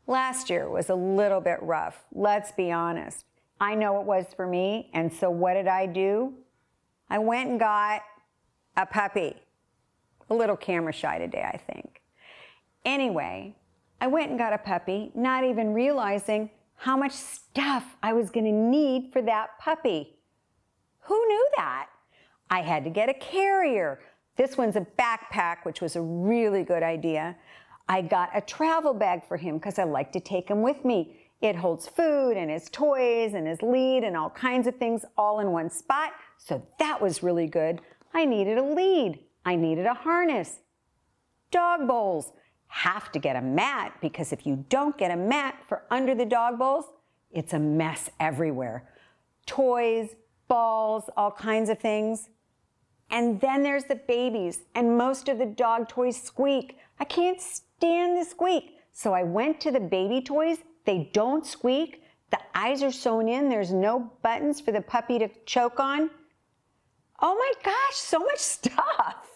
Last year was a little bit rough, let's be honest. I know it was for me, and so what did I do? I went and got a puppy. A little camera shy today, I think. Anyway, I went and got a puppy, not even realizing how much stuff I was gonna need for that puppy. Who knew that? I had to get a carrier. This one's a backpack, which was a really good idea. I got a travel bag for him because I like to take him with me. It holds food and his toys and his lead and all kinds of things all in one spot, so that was really good. I needed a lead. I needed a harness. Dog bowls. Have to get a mat because if you don't get a mat for under the dog bowls, it's a mess everywhere. Toys, balls, all kinds of things. And then there's the babies, and most of the dog toys squeak. I can't stand the squeak. So I went to the baby toys. They don't squeak. The eyes are sewn in. There's no buttons for the puppy to choke on. Oh my gosh, so much stuff.